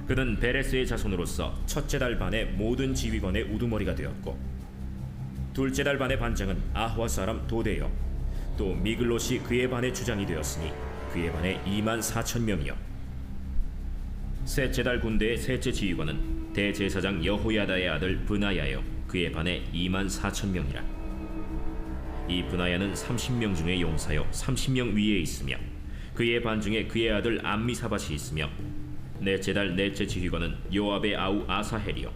그는 베레스의 자손으로서 첫째 달 반의 모든 지휘관의 우두머리가 되었고, 둘째 달 반의 반장은 아화 사람 도대요, 또 미글롯이 그의 반의 주장이 되었으니 그의 반에 2만 4천 명이요. 셋째 달 군대의 셋째 지휘관은 대제사장 여호야다의 아들 브나야요, 그의 반에 2만 4천 명이라. 이 브나야는 30명 중에 용사요 30명 위에 있으며, 그의 반 중에 그의 아들 암미사밧이 있으며, 넷째 달 넷째 지휘관은 요압의 아우 아사헬이요,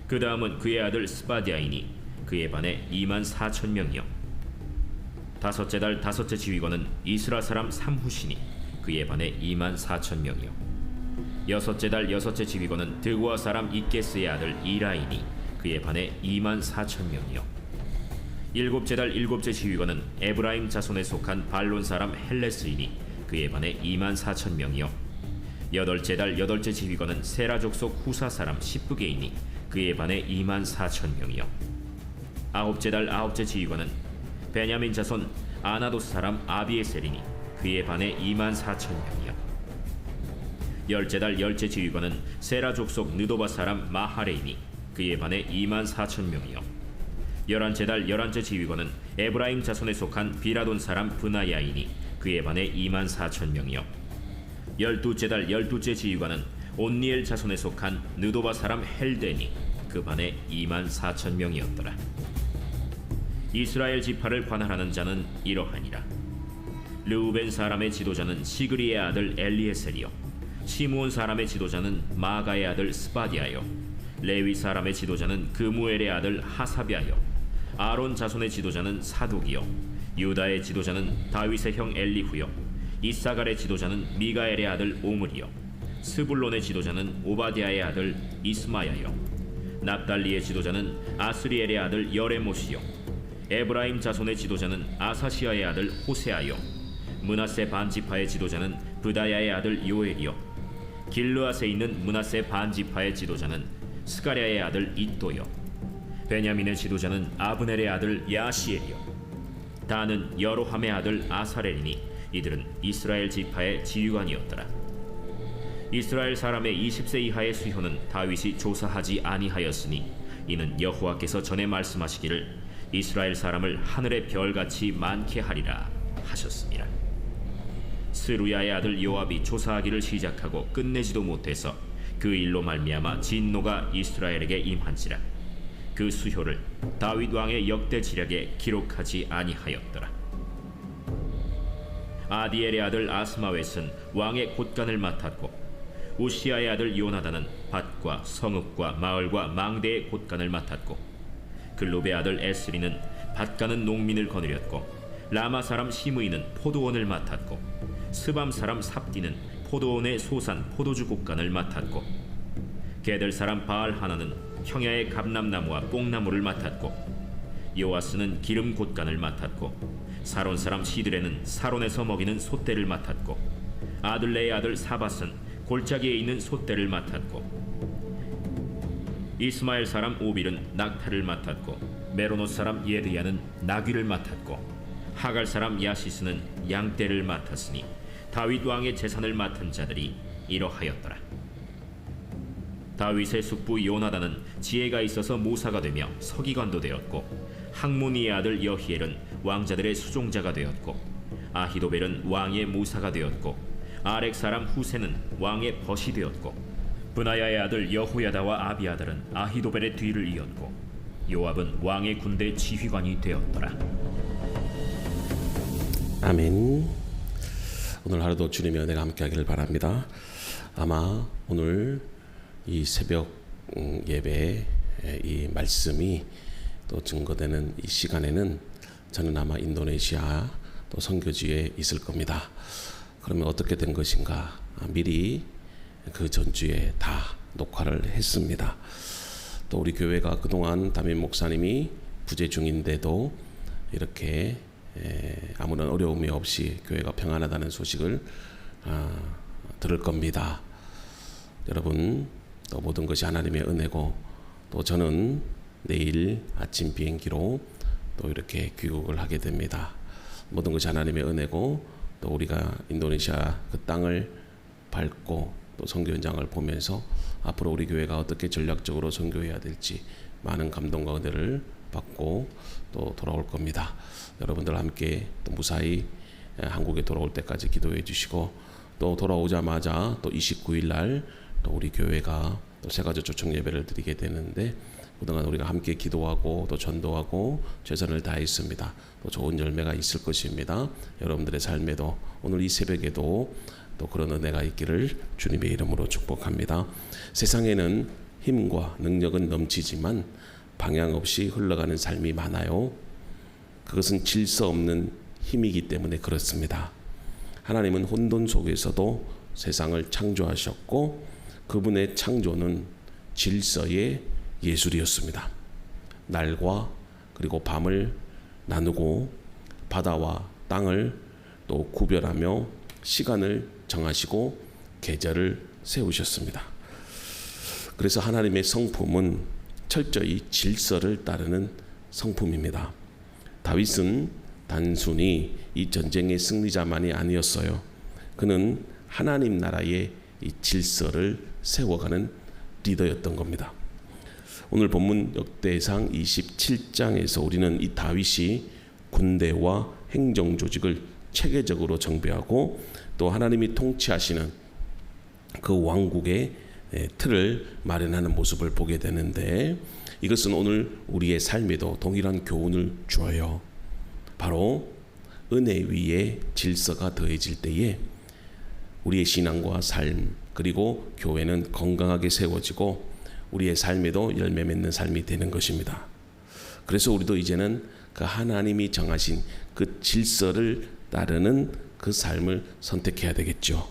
그 다음은 그의 아들 스바디아이니 그의 반에 2만 4천 명이요. 다섯째 달 다섯째 지휘관은 이스라 사람 삼후시니 그의 반에 2만 4천 명이요. 여섯째 달 여섯째 지휘관은 드고아 사람 이게스의 아들 이라이니 그의 반에 2만 4천 명이요. 일곱째 달 일곱째 지휘관은 에브라임 자손에 속한 발론 사람 헬레스이니 그의 반에 2만 4천 명이요. 여덟째 달 여덟째 지휘관은 세라 족속 후사 사람 시프게이니 그의 반에 2만 4천 명이요. 아홉째 달 아홉째 지휘관은 베냐민 자손 아나도스 사람 아비에셀이니 그의 반에 2만 4천 명이요. 열째 달 열째 지휘관은 세라 족속 느도바 사람 마하레이니 그의 반에 2만 4천 명이요. 열한째 달 열한째 지휘관은 에브라임 자손에 속한 비라돈 사람 브나야이니 그의 반에 2만 4천 명이요. 열두째 달 열두째 지휘관은 온니엘 자손에 속한 느도바 사람 헬데니 그 반에 2만 4천 명이었더라. 이스라엘 지파를 관할하는 자는 이러하니라. 르우벤 사람의 지도자는 시그리의 아들 엘리에셀이요, 시므온 사람의 지도자는 마가의 아들 스바디아요, 레위 사람의 지도자는 그무엘의 아들 하사비아요, 아론 자손의 지도자는 사독이요, 유다의 지도자는 다윗의 형 엘리후요, 이사갈의 지도자는 미가엘의 아들 오므리요, 스불론의 지도자는 오바디아의 아들 이스마야요, 납달리의 지도자는 아스리엘의 아들 여레못이요, 에브라임 자손의 지도자는 아사시아의 아들 호세아요, 므낫세 반지파의 지도자는 브다야의 아들 요엘이요, 길르앗에 있는 므낫세 반지파의 지도자는 스가랴의 아들 이또요, 베냐민의 지도자는 아브넬의 아들 야시엘이요, 다는 여로함의 아들 아사렐이니 이들은 이스라엘 지파의 지휘관이었더라. 이스라엘 사람의 20세 이하의 수효는 다윗이 조사하지 아니하였으니 이는 여호와께서 전에 말씀하시기를 이스라엘 사람을 하늘의 별같이 많게 하리라 하셨습니다. 스루야의 아들 요압이 조사하기를 시작하고 끝내지도 못해서 그 일로 말미암아 진노가 이스라엘에게 임한지라. 그 수효를 다윗 왕의 역대 지략에 기록하지 아니하였더라. 아디엘의 아들 아스마웻은 왕의 곳간을 맡았고, 우시아의 아들 요나단은 밭과 성읍과 마을과 망대의 곳간을 맡았고, 글롭의 아들 에스리는 밭가는 농민을 거느렸고, 라마 사람 시므이는 포도원을 맡았고, 스밤 사람 삽디는 포도원의 소산 포도주 곳간을 맡았고, 게델 사람 바알 하나는 형야의 감람나무와 뽕나무를 맡았고, 요아스는 기름 곳간을 맡았고, 사론 사람 시드레는 사론에서 먹이는 솥대를 맡았고, 아들레의 아들 사밧은 골짜기에 있는 솥대를 맡았고, 이스마엘 사람 오빌은 낙타를 맡았고, 메로노 사람 예드야는 나귀를 맡았고, 하갈 사람 야시스는 양떼를 맡았으니 다윗 왕의 재산을 맡은 자들이 이러하였더라. 다윗의 숙부 요나단은 지혜가 있어서 모사가 되며 서기관도 되었고, 학모니의 아들 여히엘은 왕자들의 수종자가 되었고, 아히도벨은 왕의 모사가 되었고, 아렉 사람 후세는 왕의 벗이 되었고, 브나야의 아들 여호야다와 아비아달은 아히도벨의 뒤를 이었고, 요압은 왕의 군대 지휘관이 되었더라. 아멘. 오늘 하루도 주님의 은혜가 함께하기를 바랍니다. 아마 오늘 이 새벽 예배의 이 말씀이 또 증거되는 이 시간에는 저는 아마 인도네시아 또 선교지에 있을 겁니다. 그러면 어떻게 된 것인가? 미리 그 전주에 다 녹화를 했습니다. 또 우리 교회가 그동안 담임 목사님이 부재 중인데도 이렇게 아무런 어려움이 없이 교회가 평안하다는 소식을 들을 겁니다. 여러분, 또 모든 것이 하나님의 은혜고, 또 저는 내일 아침 비행기로 또 이렇게 귀국을 하게 됩니다. 모든 것이 하나님의 은혜고, 또 우리가 인도네시아 그 땅을 밟고 또 선교 현장을 보면서 앞으로 우리 교회가 어떻게 전략적으로 선교해야 될지 많은 감동과 은혜를 받고 또 돌아올 겁니다. 여러분들 함께 또 무사히 한국에 돌아올 때까지 기도해 주시고, 또 돌아오자마자 또 29일 날 또 우리 교회가 또 새가족 초청 예배를 드리게 되는데, 그동안 우리가 함께 기도하고 또 전도하고 최선을 다했습니다. 또 좋은 열매가 있을 것입니다. 여러분들의 삶에도 오늘 이 새벽에도 또 그런 은혜가 있기를 주님의 이름으로 축복합니다. 세상에는 힘과 능력은 넘치지만 방향 없이 흘러가는 삶이 많아요. 그것은 질서 없는 힘이기 때문에 그렇습니다. 하나님은 혼돈 속에서도 세상을 창조하셨고, 그분의 창조는 질서의 예술이었습니다. 날과 그리고 밤을 나누고 바다와 땅을 또 구별하며 시간을 정하시고 계절을 세우셨습니다. 그래서 하나님의 성품은 철저히 질서를 따르는 성품입니다. 다윗은 단순히 이 전쟁의 승리자만이 아니었어요. 그는 하나님 나라의 이 질서를 세워가는 리더였던 겁니다. 오늘 본문 역대상 27장에서 우리는 이 다윗이 군대와 행정 조직을 체계적으로 정비하고 또 하나님이 통치하시는 그 왕국의 틀을 마련하는 모습을 보게 되는데, 이것은 오늘 우리의 삶에도 동일한 교훈을 주어요. 바로 은혜 위에 질서가 더해질 때에 우리의 신앙과 삶 그리고 교회는 건강하게 세워지고 우리의 삶에도 열매 맺는 삶이 되는 것입니다. 그래서 우리도 이제는 그 하나님이 정하신 그 질서를 따르는 그 삶을 선택해야 되겠죠.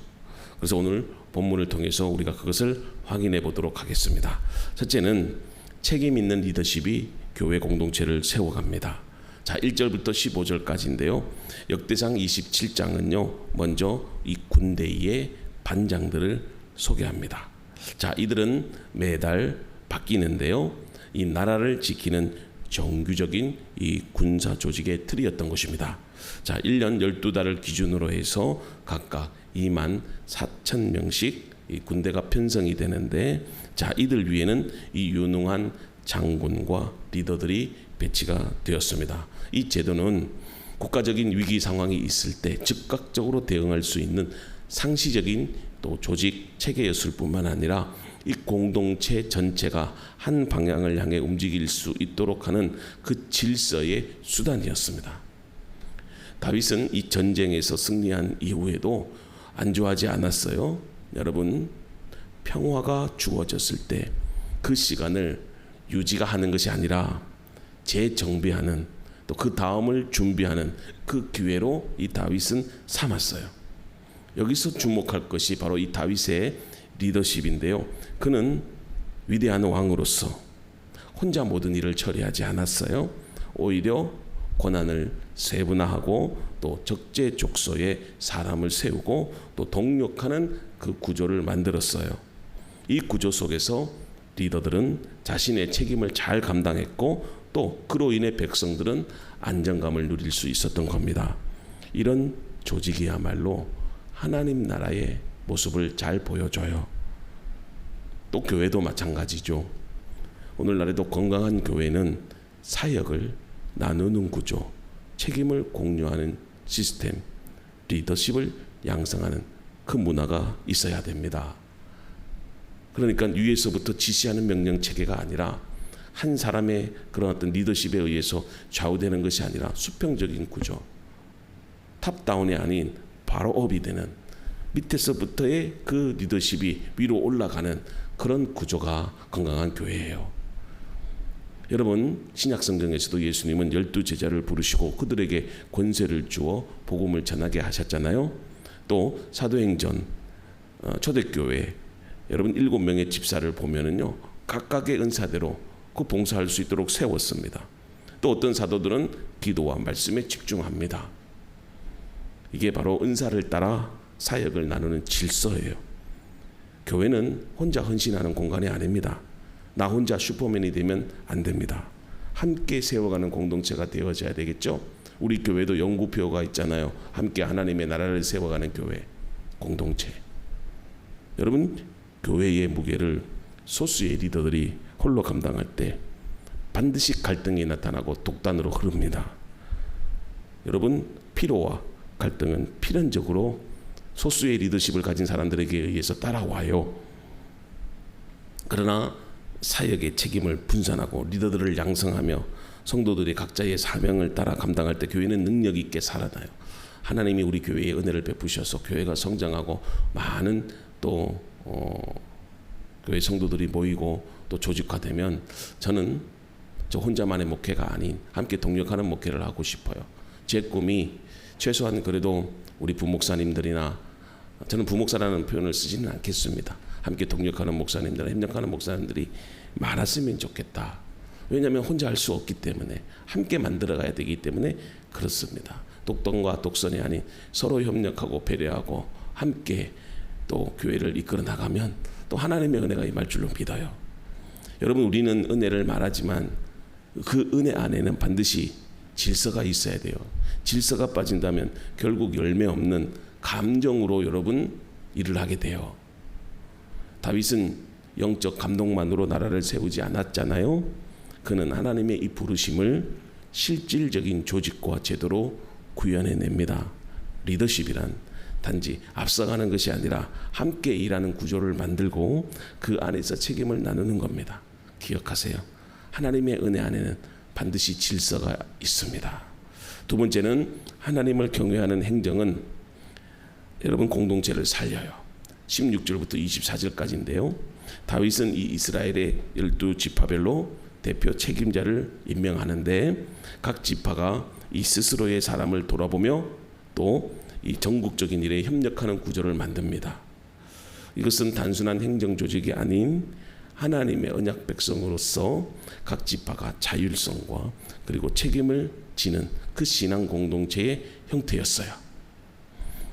그래서 오늘 본문을 통해서 우리가 그것을 확인해 보도록 하겠습니다. 첫째는 책임 있는 리더십이 교회 공동체를 세워갑니다. 자, 1절부터 15절까지인데요. 역대상 27장은요, 먼저 이 군대의 반장들을 소개합니다. 자, 이들은 매달 바뀌는데요, 이 나라를 지키는 정규적인 이 군사 조직의 틀이었던 것입니다. 자, 1년 12달을 기준으로 해서 각각 24,000명씩 이 군대가 편성이 되는데, 자, 이들 위에는 이 유능한 장군과 리더들이 배치가 되었습니다. 이 제도는 국가적인 위기 상황이 있을 때 즉각적으로 대응할 수 있는 상시적인 또 조직 체계였을 뿐만 아니라 이 공동체 전체가 한 방향을 향해 움직일 수 있도록 하는 그 질서의 수단이었습니다. 다윗은 이 전쟁에서 승리한 이후에도 안주하지 않았어요. 여러분, 평화가 주어졌을 때 그 시간을 유지가 하는 것이 아니라 재정비하는, 또 그 다음을 준비하는 그 기회로 이 다윗은 삼았어요. 여기서 주목할 것이 바로 이 다윗의 리더십인데요. 그는 위대한 왕으로서 혼자 모든 일을 처리하지 않았어요. 오히려 권한을 세분화하고 또 적재적소에 사람을 세우고 또 동력하는 그 구조를 만들었어요. 이 구조 속에서 리더들은 자신의 책임을 잘 감당했고 또 그로 인해 백성들은 안정감을 누릴 수 있었던 겁니다. 이런 조직이야말로 하나님 나라의 모습을 잘 보여줘요. 또 교회도 마찬가지죠. 오늘날에도 건강한 교회는 사역을 나누는 구조, 책임을 공유하는 시스템, 리더십을 양성하는 그 문화가 있어야 됩니다. 그러니까 위에서부터 지시하는 명령 체계가 아니라 한 사람의 그런 어떤 리더십에 의해서 좌우되는 것이 아니라 수평적인 구조, 탑다운이 아닌 바로 업이 되는 밑에서부터의 그 리더십이 위로 올라가는 그런 구조가 건강한 교회예요. 여러분, 신약성경에서도 예수님은 12제자를 부르시고 그들에게 권세를 주어 복음을 전하게 하셨잖아요. 또 사도행전 초대교회 여러분 7명의 집사를 보면은요, 각각의 은사대로 그 봉사할 수 있도록 세웠습니다. 또 어떤 사도들은 기도와 말씀에 집중합니다. 이게 바로 은사를 따라 사역을 나누는 질서예요. 교회는 혼자 헌신하는 공간이 아닙니다. 나 혼자 슈퍼맨이 되면 안 됩니다. 함께 세워가는 공동체가 되어져야 되겠죠. 우리 교회도 연구표가 있잖아요. 함께 하나님의 나라를 세워가는 교회 공동체. 여러분, 교회의 무게를 소수의 리더들이 홀로 감당할 때 반드시 갈등이 나타나고 독단으로 흐릅니다. 여러분, 피로와 갈등은 필연적으로 소수의 리더십을 가진 사람들에게 의해서 따라와요. 그러나 사역의 책임을 분산하고 리더들을 양성하며 성도들이 각자의 사명을 따라 감당할 때 교회는 능력 있게 살아나요. 하나님이 우리 교회에 은혜를 베푸셔서 교회가 성장하고 많은 또 교회 성도들이 모이고 또 조직화되면 저는 저 혼자만의 목회가 아닌 함께 동력하는 목회를 하고 싶어요. 제 꿈이 최소한 그래도 우리 부목사님들이나, 저는 부목사라는 표현을 쓰지는 않겠습니다. 함께 동력하는 목사님들, 협력하는 목사님들이 많았으면 좋겠다. 왜냐하면 혼자 할 수 없기 때문에, 함께 만들어가야 되기 때문에 그렇습니다. 독don과 독선이 아닌 서로 협력하고 배려하고 함께 또 교회를 이끌어 나가면 또 하나님의 은혜가 임할 줄로 믿어요. 여러분, 우리는 은혜를 말하지만 그 은혜 안에는 반드시 질서가 있어야 돼요. 질서가 빠진다면 결국 열매 없는 감정으로 여러분 일을 하게 돼요. 다윗은 영적 감동만으로 나라를 세우지 않았잖아요. 그는 하나님의 이 부르심을 실질적인 조직과 제도로 구현해냅니다. 리더십이란 단지 앞서가는 것이 아니라 함께 일하는 구조를 만들고 그 안에서 책임을 나누는 겁니다. 기억하세요. 하나님의 은혜 안에는 반드시 질서가 있습니다. 두 번째는 하나님을 경외하는 행정은 여러분 공동체를 살려요. 16절부터 24절까지인데요. 다윗은 이 이스라엘의 12지파별로 대표 책임자를 임명하는데 각 지파가 이 스스로의 사람을 돌아보며 또 이 전국적인 일에 협력하는 구조를 만듭니다. 이것은 단순한 행정 조직이 아닌 하나님의 언약 백성으로서 각 지파가 자율성과 그리고 책임을 지는 그 신앙 공동체의 형태였어요.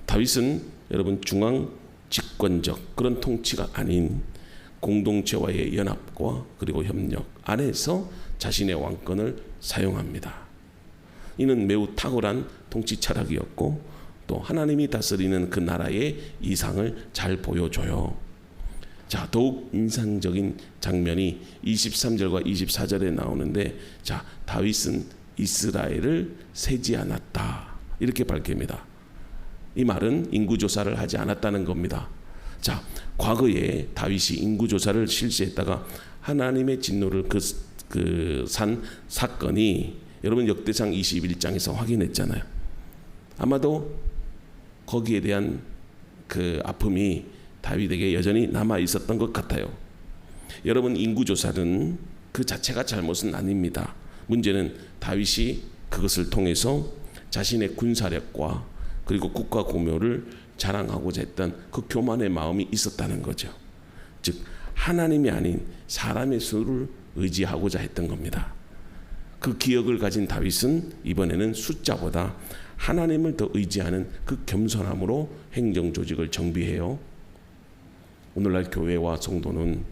다윗은 여러분 중앙 집권적 그런 통치가 아닌 공동체와의 연합과 그리고 협력 안에서 자신의 왕권을 사용합니다. 이는 매우 탁월한 통치 철학이었고 또 하나님이 다스리는 그 나라의 이상을 잘 보여줘요. 자, 더욱 인상적인 장면이 23절과 24절에 나오는데, 자, 다윗은 이스라엘을 세지 않았다 이렇게 밝힙니다. 이 말은 인구조사를 하지 않았다는 겁니다. 자, 과거에 다윗이 인구조사를 실시했다가 하나님의 진노를 산 사건이 여러분 역대상 21장에서 확인했잖아요. 아마도 거기에 대한 그 아픔이 다윗에게 여전히 남아 있었던 것 같아요. 여러분, 인구조사는 그 자체가 잘못은 아닙니다. 문제는 다윗이 그것을 통해서 자신의 군사력과 그리고 국가 공효를 자랑하고자 했던 그 교만의 마음이 있었다는 거죠. 즉 하나님이 아닌 사람의 수를 의지하고자 했던 겁니다. 그 기억을 가진 다윗은 이번에는 숫자보다 하나님을 더 의지하는 그 겸손함으로 행정 조직을 정비해요. 오늘날 교회와 성도는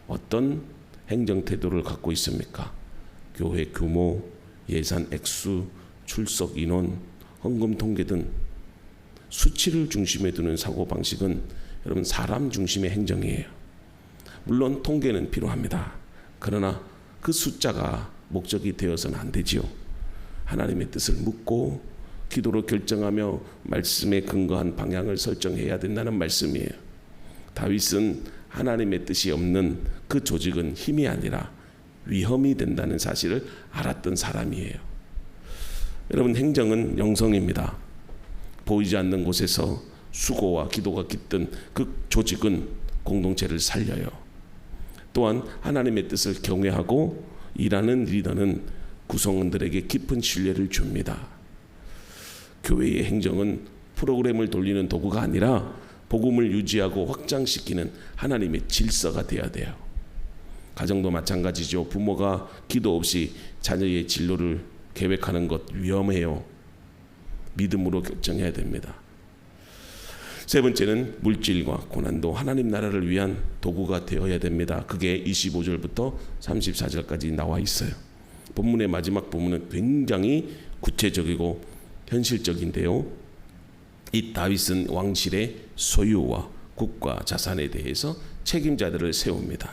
어떤 행정 태도를 갖고 있습니까? 교회 규모, 예산 액수, 출석 인원, 헌금 통계 등 수치를 중심에 두는 사고방식은 여러분 사람 중심의 행정이에요. 물론 통계는 필요합니다. 그러나 그 숫자가 목적이 되어서는 안 되지요. 하나님의 뜻을 묻고 기도로 결정하며 말씀에 근거한 방향을 설정해야 된다는 말씀이에요. 다윗은 하나님의 뜻이 없는 그 조직은 힘이 아니라 위험이 된다는 사실을 알았던 사람이에요. 여러분, 행정은 영성입니다. 보이지 않는 곳에서 수고와 기도가 깃든 그 조직은 공동체를 살려요. 또한 하나님의 뜻을 경외하고 일하는 리더는 구성원들에게 깊은 신뢰를 줍니다. 교회의 행정은 프로그램을 돌리는 도구가 아니라 복음을 유지하고 확장시키는 하나님의 질서가 되어야 돼요. 가정도 마찬가지죠. 부모가 기도 없이 자녀의 진로를 계획하는 것 위험해요. 믿음으로 결정해야 됩니다. 세 번째는 물질과 고난도 하나님 나라를 위한 도구가 되어야 됩니다. 그게 25절부터 34절까지 나와 있어요. 본문의 마지막 부분은 굉장히 구체적이고 현실적인데요. 이 다윗은 왕실의 소유와 국가 자산에 대해서 책임자들을 세웁니다.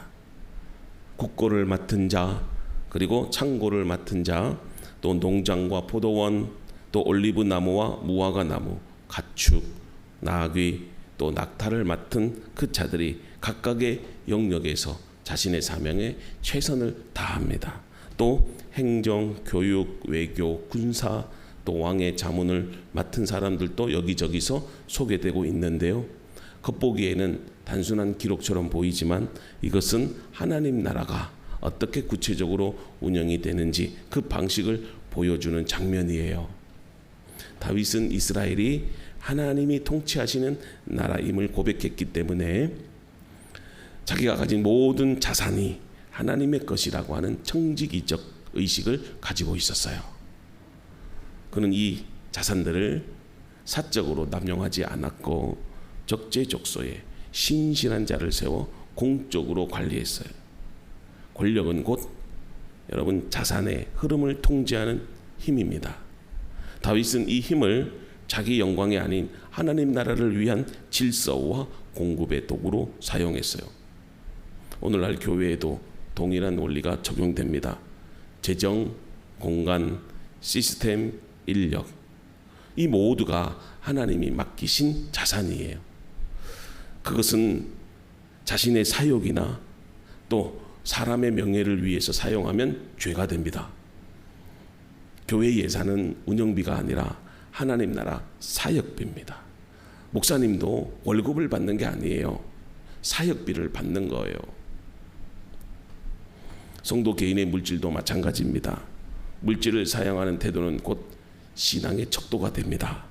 국고를 맡은 자, 그리고 창고를 맡은 자, 또 농장과 포도원, 또 올리브 나무와 무화과 나무, 가축, 나귀, 또 낙타를 맡은 그 자들이 각각의 영역에서 자신의 사명에 최선을 다합니다. 또 행정, 교육, 외교, 군사, 또 왕의 자문을 맡은 사람들도 여기저기서 소개되고 있는데요. 겉보기에는 단순한 기록처럼 보이지만 이것은 하나님 나라가 어떻게 구체적으로 운영이 되는지 그 방식을 보여주는 장면이에요. 다윗은 이스라엘이 하나님이 통치하시는 나라임을 고백했기 때문에 자기가 가진 모든 자산이 하나님의 것이라고 하는 청지기적 의식을 가지고 있었어요. 그는 이 자산들을 사적으로 남용하지 않았고 적재적소에 신실한 자를 세워 공적으로 관리했어요. 권력은 곧 여러분 자산의 흐름을 통제하는 힘입니다. 다윗은 이 힘을 자기 영광이 아닌 하나님 나라를 위한 질서와 공급의 도구로 사용했어요. 오늘날 교회에도 동일한 원리가 적용됩니다. 재정, 공간, 시스템, 인력, 이 모두가 하나님이 맡기신 자산이에요. 그것은 자신의 사욕이나 또 사람의 명예를 위해서 사용하면 죄가 됩니다. 교회 예산은 운영비가 아니라 하나님 나라 사역비입니다. 목사님도 월급을 받는 게 아니에요. 사역비를 받는 거예요. 성도 개인의 물질도 마찬가지입니다. 물질을 사용하는 태도는 곧 신앙의 척도가 됩니다.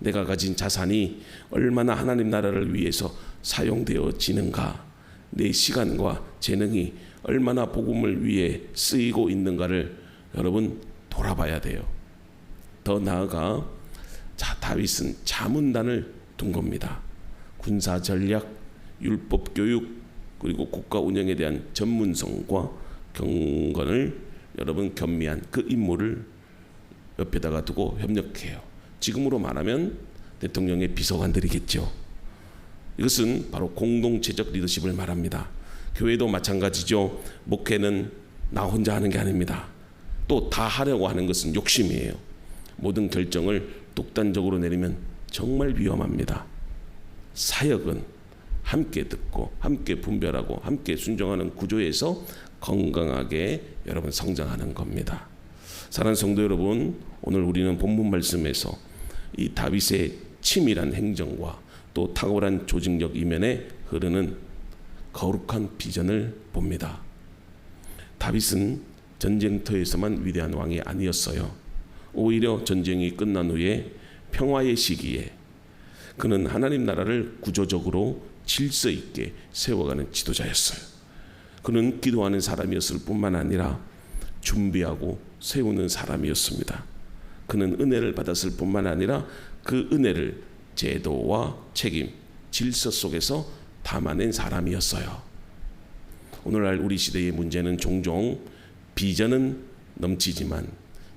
내가 가진 자산이 얼마나 하나님 나라를 위해서 사용되어지는가, 내 시간과 재능이 얼마나 복음을 위해 쓰이고 있는가를 여러분 돌아봐야 돼요. 더 나아가 다윗은 자문단을 둔 겁니다. 군사 전략, 율법 교육, 그리고 국가 운영에 대한 전문성과 경건을 여러분 겸비한 그 인물을 옆에다가 두고 협력해요. 지금으로 말하면 대통령의 비서관들이겠죠. 이것은 바로 공동체적 리더십을 말합니다. 교회도 마찬가지죠. 목회는 나 혼자 하는 게 아닙니다. 또 다 하려고 하는 것은 욕심이에요. 모든 결정을 독단적으로 내리면 정말 위험합니다. 사역은 함께 듣고 함께 분별하고 함께 순종하는 구조에서 건강하게 여러분 성장하는 겁니다. 사랑하는 성도 여러분, 오늘 우리는 본문 말씀에서 이 다윗의 치밀한 행정과 또 탁월한 조직력 이면에 흐르는 거룩한 비전을 봅니다. 다윗은 전쟁터에서만 위대한 왕이 아니었어요. 오히려 전쟁이 끝난 후에 평화의 시기에 그는 하나님 나라를 구조적으로 질서 있게 세워가는 지도자였어요. 그는 기도하는 사람이었을 뿐만 아니라 준비하고 세우는 사람이었습니다. 그는 은혜를 받았을 뿐만 아니라 그 은혜를 제도와 책임, 질서 속에서 담아낸 사람이었어요. 오늘날 우리 시대의 문제는 종종 비전은 넘치지만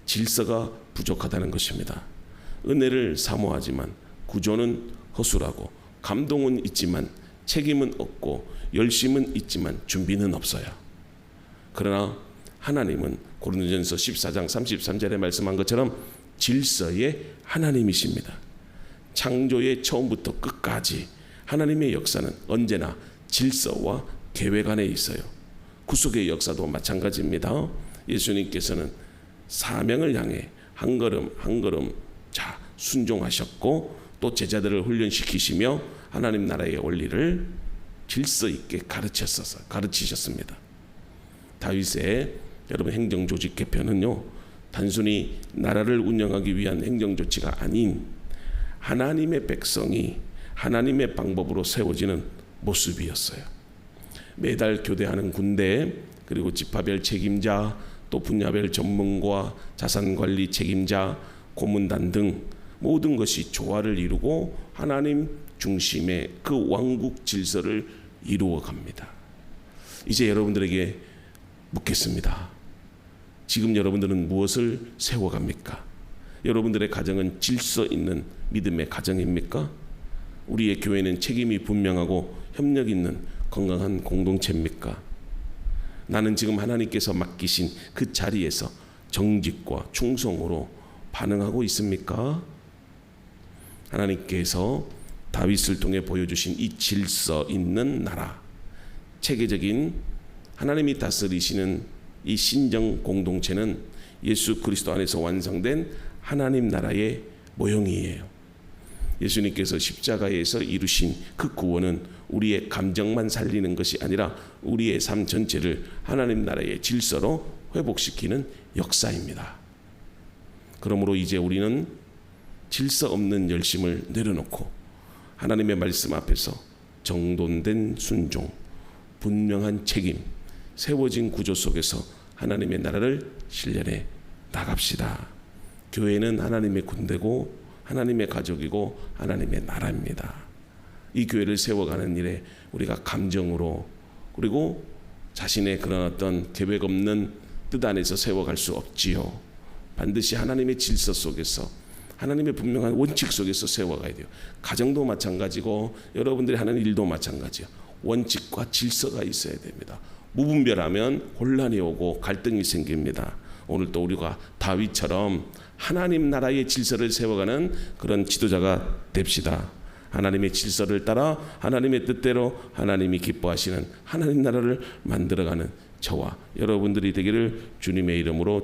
질서가 부족하다는 것입니다. 은혜를 사모하지만 구조는 허술하고 감동은 있지만 책임은 없고 열심은 있지만 준비는 없어요. 그러나 하나님은 고린도전서 14장 33절에 말씀한 것처럼 질서의 하나님이십니다. 창조의 처음부터 끝까지 하나님의 역사는 언제나 질서와 계획 안에 있어요. 구속의 역사도 마찬가지입니다. 예수님께서는 사명을 향해 한 걸음 한 걸음 순종하셨고 또 제자들을 훈련시키시며 하나님 나라의 원리를 질서 있게 가르치셨습니다. 다윗의 여러분 행정조직 개편은요, 단순히 나라를 운영하기 위한 행정조치가 아닌 하나님의 백성이 하나님의 방법으로 세워지는 모습이었어요. 매달 교대하는 군대, 그리고 지파별 책임자, 또 분야별 전문가, 자산관리 책임자, 고문단 등 모든 것이 조화를 이루고 하나님 중심의 그 왕국 질서를 이루어 갑니다. 이제 여러분들에게 묻겠습니다. 지금 여러분들은 무엇을 세워갑니까? 여러분들의 가정은 질서 있는 믿음의 가정입니까? 우리의 교회는 책임이 분명하고 협력 있는 건강한 공동체입니까? 나는 지금 하나님께서 맡기신 그 자리에서 정직과 충성으로 반응하고 있습니까? 하나님께서 다윗을 통해 보여주신 이 질서 있는 나라, 체계적인 하나님이 다스리시는 이 신정 공동체는 예수 그리스도 안에서 완성된 하나님 나라의 모형이에요. 예수님께서 십자가에서 이루신 그 구원은 우리의 감정만 살리는 것이 아니라 우리의 삶 전체를 하나님 나라의 질서로 회복시키는 역사입니다. 그러므로 이제 우리는 질서 없는 열심을 내려놓고 하나님의 말씀 앞에서 정돈된 순종, 분명한 책임, 세워진 구조 속에서 하나님의 나라를 실현해 나갑시다. 교회는 하나님의 군대고 하나님의 가족이고 하나님의 나라입니다. 이 교회를 세워가는 일에 우리가 감정으로 그리고 자신의 그런 어떤 계획 없는 뜻 안에서 세워갈 수 없지요. 반드시 하나님의 질서 속에서 하나님의 분명한 원칙 속에서 세워가야 돼요. 가정도 마찬가지고 여러분들이 하는 일도 마찬가지요. 원칙과 질서가 있어야 됩니다. 무분별하면 혼란이 오고 갈등이 생깁니다. 오늘 또 우리가 다윗처럼 하나님 나라의 질서를 세워가는 그런 지도자가 됩시다. 하나님의 질서를 따라 하나님의 뜻대로 하나님이 기뻐하시는 하나님 나라를 만들어가는 저와 여러분들이 되기를 주님의 이름으로